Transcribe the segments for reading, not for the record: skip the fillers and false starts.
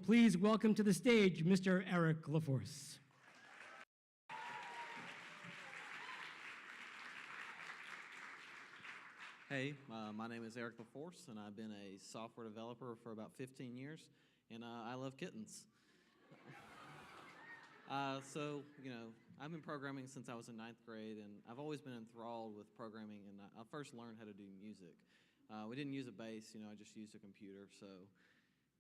please welcome to the stage Mr. Eric LaForce. Hey, my name is Eric LaForce, and I've been a software developer for about 15 years, and I love kittens. So, I've been programming since I was in 9th grade, and I've always been enthralled with programming, and I first learned how to do music. We didn't use a bass, I just used a computer, so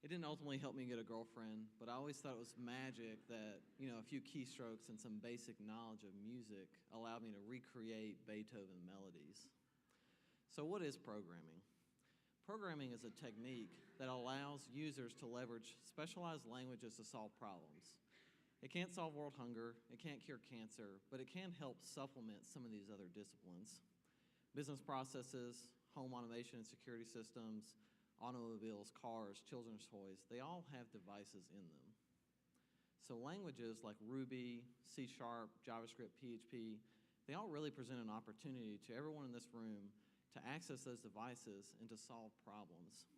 it didn't ultimately help me get a girlfriend, but I always thought it was magic that, a few keystrokes and some basic knowledge of music allowed me to recreate Beethoven melodies. So what is programming? Programming is a technique that allows users to leverage specialized languages to solve problems. It can't solve world hunger, it can't cure cancer, but it can help supplement some of these other disciplines. Business processes, home automation and security systems, automobiles, cars, children's toys, they all have devices in them. So languages like Ruby, C#, JavaScript, PHP, they all really present an opportunity to everyone in this room to access those devices and to solve problems.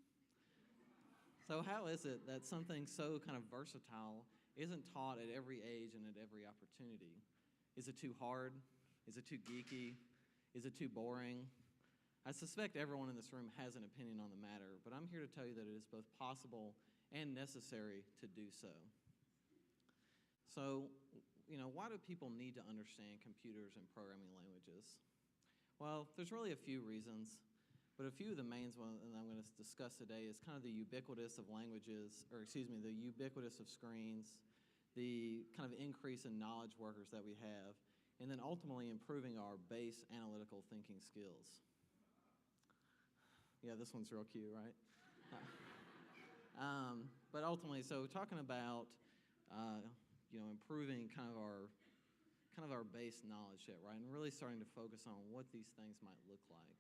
So how is it that something so kind of versatile isn't taught at every age and at every opportunity? Is it too hard? Is it too geeky? Is it too boring? I suspect everyone in this room has an opinion on the matter, but I'm here to tell you that it is both possible and necessary to do so. So, why do people need to understand computers and programming languages? Well, there's really a few reasons, but a few of the main ones that I'm going to discuss today is kind of the ubiquitous of languages, the ubiquitous of screens, the kind of increase in knowledge workers that we have, and then ultimately improving our base analytical thinking skills. Yeah, this one's real cute, right? But ultimately, so talking about, improving kind of our base knowledge set, right? And really starting to focus on what these things might look like.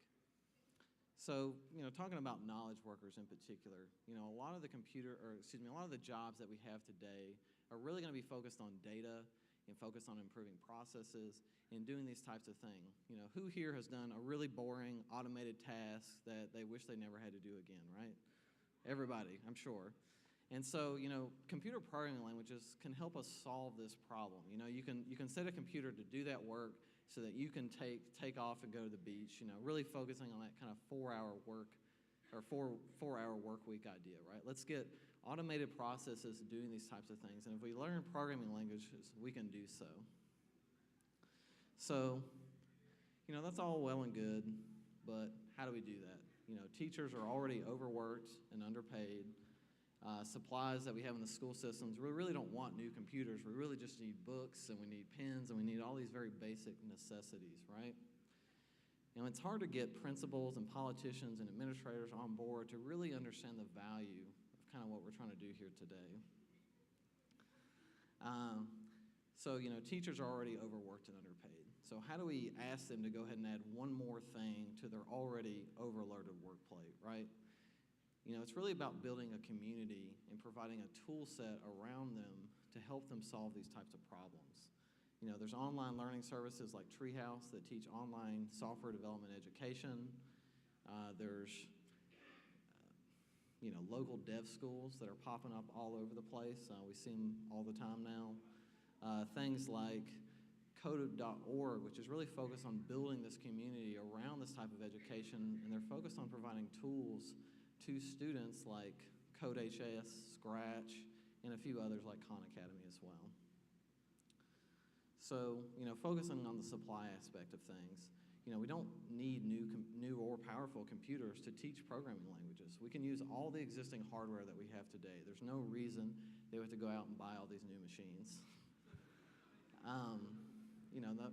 So, talking about knowledge workers in particular, a lot of the jobs that we have today are really going to be focused on data and focused on improving processes and doing these types of things. Who here has done a really boring automated task that they wish they never had to do again, right? Everybody, I'm sure. And so, computer programming languages can help us solve this problem. You can set a computer to do that work so that you can take off and go to the beach, really focusing on that kind of 4-hour work or four-hour work week idea, right? Let's get automated processes doing these types of things. And if we learn programming languages, we can do so. So, that's all well and good, but how do we do that? Teachers are already overworked and underpaid. Supplies that we have in the school systems, we really don't want new computers. We really just need books, and we need pens, and we need all these very basic necessities, right? It's hard to get principals and politicians and administrators on board to really understand the value of kind of what we're trying to do here today. So, teachers are already overworked and underpaid. So how do we ask them to go ahead and add one more thing to their already overloaded work plate, right? It's really about building a community and providing a tool set around them to help them solve these types of problems. There's online learning services like Treehouse that teach online software development education. There's local dev schools that are popping up all over the place. We see them all the time now. Things like Code.org, which is really focused on building this community around this type of education, and they're focused on providing tools to students like CodeHS, Scratch, and a few others like Khan Academy as well. So, focusing on the supply aspect of things, we don't need new or powerful computers to teach programming languages. We can use all the existing hardware that we have today. There's no reason they have to go out and buy all these new machines.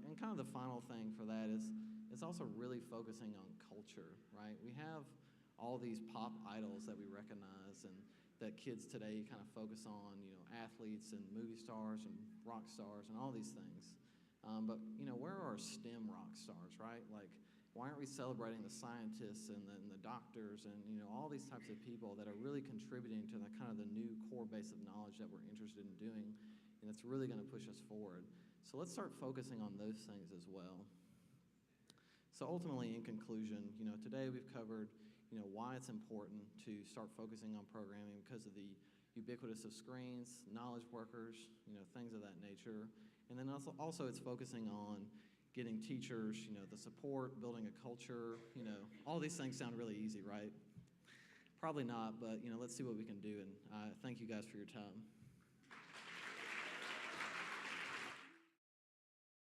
And kind of the final thing for that is it's also really focusing on culture, right? We have all these pop idols that we recognize and that kids today kind of focus on, athletes and movie stars and rock stars and all these things. But where are our STEM rock stars, right? Like, why aren't we celebrating the scientists and the doctors and, all these types of people that are really contributing to the kind of the new core base of knowledge that we're interested in doing, and it's really going to push us forward. So let's start focusing on those things as well. So ultimately, in conclusion, today we've covered, why it's important to start focusing on programming because of the, ubiquitous of screens, knowledge workers, things of that nature. And then also it's focusing on getting teachers, the support, building a culture, all these things sound really easy, right? Probably not, but let's see what we can do, and thank you guys for your time.